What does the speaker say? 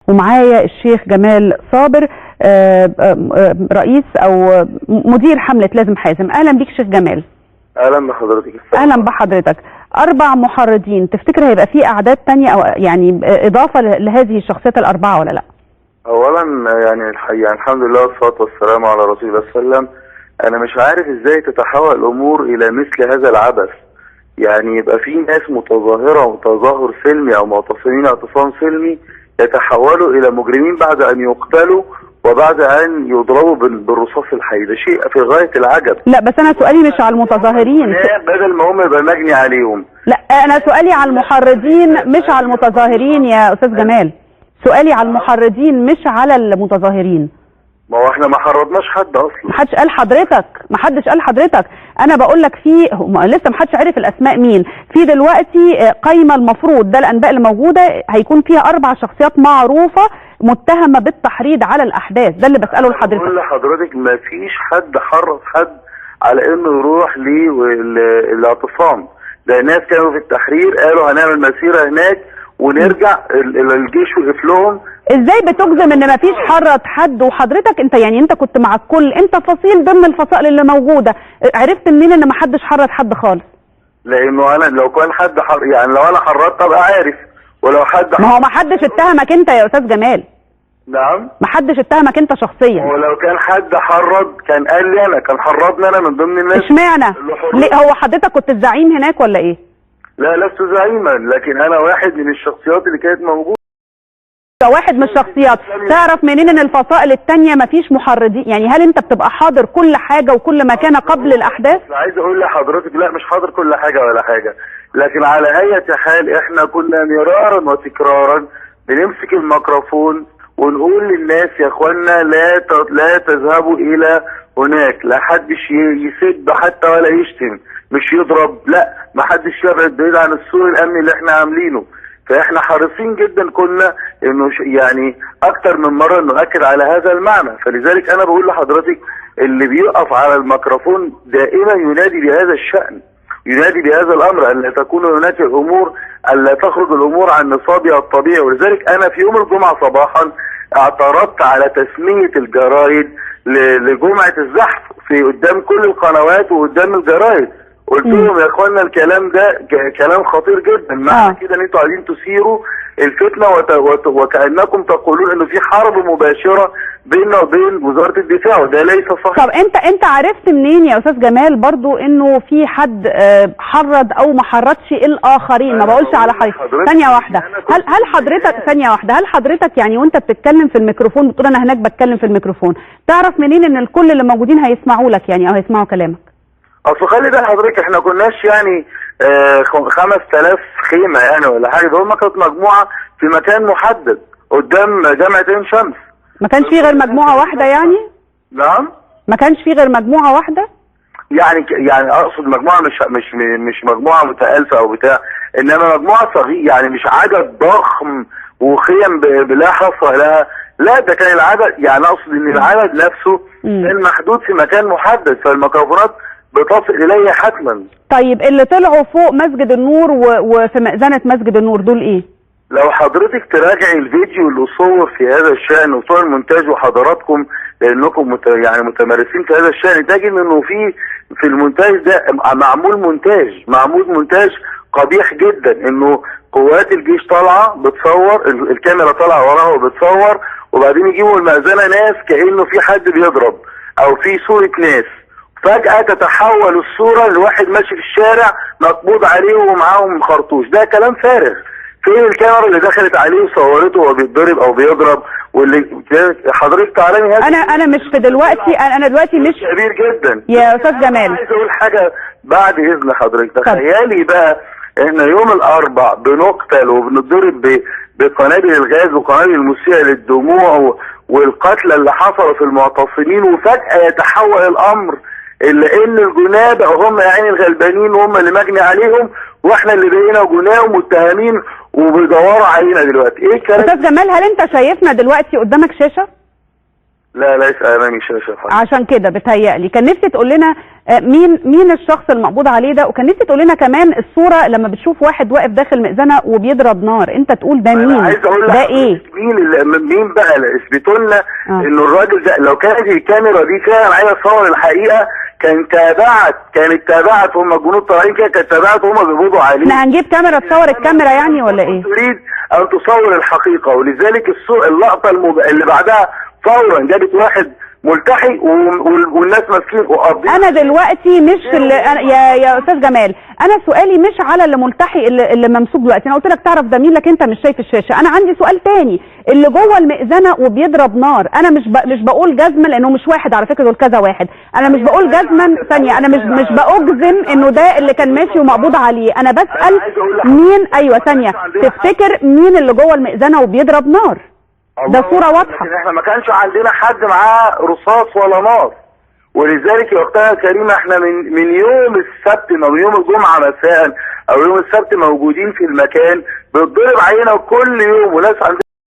ومعايا الشيخ جمال صابر رئيس او مدير حملة لازم حازم. اهلا بيك شيخ جمال. اهلا بحضرتك. اهلا بحضرتك. 4 محرضين، تفتكر هيبقى في اعداد تانية او يعني اضافة لهذه الشخصيات ال4 ولا لا؟ اولا يعني الحقيقة الحمد لله والصلاة والسلام على رسول الله صلى الله عليه وسلم. انا مش عارف ازاي تتحول الامور الى مثل هذا العبث، يعني يبقى في ناس متظاهرة وتظاهر سلمي او معتصمين اعتصام سلمي يتحولوا الى مجرمين بعد ان يقتلوا وبعد ان يضربوا بالرصاص الحي. ده شيء في غاية العجب. لا بس انا سؤالي مش على المتظاهرين، بدل ما هم يبقى مجني عليهم. لا انا سؤالي على المحرضين مش على المتظاهرين يا استاذ جمال. سؤالي على المحرضين مش على المتظاهرين. ما هو احنا ما حرضناش حد اصلا. ما حدش قال حضرتك، ما حدش قال حضرتك. انا بقول لك في لسه ما حدش عرف الاسماء مين. في دلوقتي قايمه المفروض ده الانباء اللي موجوده هيكون فيها 4 شخصيات معروفه متهمه بالتحريض على الاحداث، ده اللي بساله لحضرتك. بقول لحضرتك ما فيش حد حرض حد على انه يروح للاعتصام. ده ناس كانوا في التحرير قالوا هنعمل مسيره هناك ونرجع، الجيش وقف لهم. ازاي بتجزم ان مفيش حرض حد؟ وحضرتك انت كنت مع الكل، انت فصيل ضمن الفصائل اللي موجوده، عرفت منين ان محدش حرض حد خالص؟ لانه انا لو كان حد يعني لو انا حرضت ابقى عارف، ولو حد ما هو محدش اتهمك انت يا استاذ جمال. نعم محدش اتهمك انت شخصيا. ولو كان حد حرض كان قال لي انا، كان حرضني انا من ضمن الناس. اشمعنى؟ ليه هو حضرتك كنت الزعيم هناك ولا ايه؟ لا لست زعيما، لكن انا واحد من الشخصيات اللي كانت موجوده. واحد من الشخصيات. تعرف منين ان الفصائل التانية مفيش محرضين؟ يعني هل انت بتبقى حاضر كل حاجة وكل ما كان قبل الاحداث؟ عايز اقول لحضرتك لا مش حاضر كل حاجة ولا حاجة، لكن على اي حال احنا كنا مرارا وتكرارا بنمسك الميكروفون ونقول للناس يا اخوانا لا تذهبوا الى هناك، لا حدش يسب حتى ولا يشتم، مش يضرب، لا ما حدش يبعد بعيد عن السور الامني اللي احنا عاملينه. فاحنا حريصين جدا كنا انه يعني اكتر من مرة نؤكد على هذا المعنى. فلذلك انا بقول لحضرتك اللي بيقف على الميكروفون دائما ينادي بهذا الشأن، ينادي بهذا الامر، ان لا تكون هناك الامور، ان لا تخرج الامور عن نصابها الطبيعي. ولذلك انا في يوم الجمعة صباحا اعترضت على تسمية الجرايد لجمعة الزحف في قدام كل القنوات وقدام الجرايد. قلت لهم يا اخوانا الكلام ده كلام خطير جدا، معنى كده ان انتوا عايزين تثيروا الفتنه وكانكم تقولون انه في حرب مباشره بيننا وبين وزاره الدفاع، وده ليس صحيح. طب انت عرفت منين يا استاذ جمال برضو انه في حد حرض او ما حرضش الاخرين؟ ما بقولش على حضرتك. ثانيه واحده، هل حضرتك ثانيه واحده، هل حضرتك يعني وانت بتتكلم في الميكروفون بتقول انا هناك بتكلم في الميكروفون، تعرف منين ان الكل اللي موجودين هيسمعوا لك يعني او هيسمعوا كلامك؟ اصل خلي ده حضرتك احنا كناش يعني 5000 خيمة يعني ولا حاجة، ده هم كانت مجموعة في مكان محدد قدام جامعة عين شمس. ما كانش في غير مجموعة واحدة يعني؟ نعم؟ ما كانش في غير مجموعة واحدة؟ يعني اقصد مجموعة مش مجموعة متألفة او بتاع، انما مجموعة صغيرة، يعني مش عدد ضخم وخيم بلا حصر لها، لا ده كان العدد، يعني اقصد ان العدد نفسه كان محدود في مكان محدد، فالميكروفونات بتصل اليه حتما. طيب اللي طلعوا فوق مسجد النور وفي مأذنة مسجد النور دول ايه؟ لو حضرتك تراجعي الفيديو اللي صور في هذا الشأن وبتوع المونتاج وحضراتكم لانكم يعني متمارسين في هذا الشأن، تجد انه في المونتاج ده معمول مونتاج قبيح جدا، انه قوات الجيش طالعه بتصور، الكاميرا طالعه وراها وبتصور، وبعدين يجيبوا المأذنة ناس كأنه في حد بيضرب او في صورة ناس، فجأة تتحول الصورة لواحد ماشي في الشارع مقبوض عليه ومعاهم خرطوش. ده كلام فارغ. فين الكاميرا اللي دخلت عليه وصورته وهو بيتضرب او بيضرب؟ واللي حضرتك تعلمي هذا. انا مش في دلوقتي، انا دلوقتي مش كبير جدا يا استاذ جمال. عايز اقول حاجة بعد اذن حضرتك. تخيلي بقى احنا يوم الاربع بنقتل وبنضرب بقنابل الغاز وقنابل المسيئة للدموع والقتلى اللي حصلوا في المعتصمين، وفجأة يتحول الامر الا ان الجنابه هم يعني الغلبانين وهم اللي مجني عليهم، واحنا اللي بقينا جناه ومتهمين وبيدوروا علينا دلوقتي. ايه الكلام؟ استاذ جمال هل انت شايفنا دلوقتي قدامك شاشه؟ لا ليس امامي شاشه. عشان كده بتهيألي كان نفسي تقول لنا مين الشخص المقبوض عليه ده، وكان نفسي تقول لنا كمان الصوره لما بتشوف واحد واقف داخل مئذنه وبيضرب نار، انت تقول ده مين؟ عايز اقول لك ده ايه؟ مين بقى اثبتوا لنا انه الراجل ده لو كانت الكاميرا دي فعلا عايزه تصور الحقيقه كانت تابعت هم جنود طالعين كده، كانت تابعت هم بيقبضوا عليه. احنا هنجيب كاميرا تصور الكاميرا يعني ولا ايه؟ تريد ان تصور الحقيقه، ولذلك اللقطه اللي بعدها فورا جابت واحد ملتحي والناس ماسكين وقابضين. انا دلوقتي مش يا استاذ جمال، انا سؤالي مش على اللي ملتحي اللي ممسوك دلوقتي، انا قلت لك تعرف ده مين لك انت مش شايف الشاشه. انا عندي سؤال تاني، اللي جوه المئذنه وبيضرب نار، انا مش بقول جزما لانه مش واحد على فكره، دول كذا واحد، انا مش بقول جزما ثانيه، انا مش باجزم انه ده اللي كان ماشي ومقبوض عليه، انا بسال مين. ايوه ثانيه، تفتكر مين اللي جوه المئذنه وبيضرب نار؟ ده صورة واضحة. احنا ما كانش عندنا حد معاه رصاص ولا نار، ولذلك يا اختنا الكريمه احنا من يوم السبت او يوم الجمعه مساء او يوم السبت موجودين في المكان، بيتضرب علينا كل يوم وناس عندنا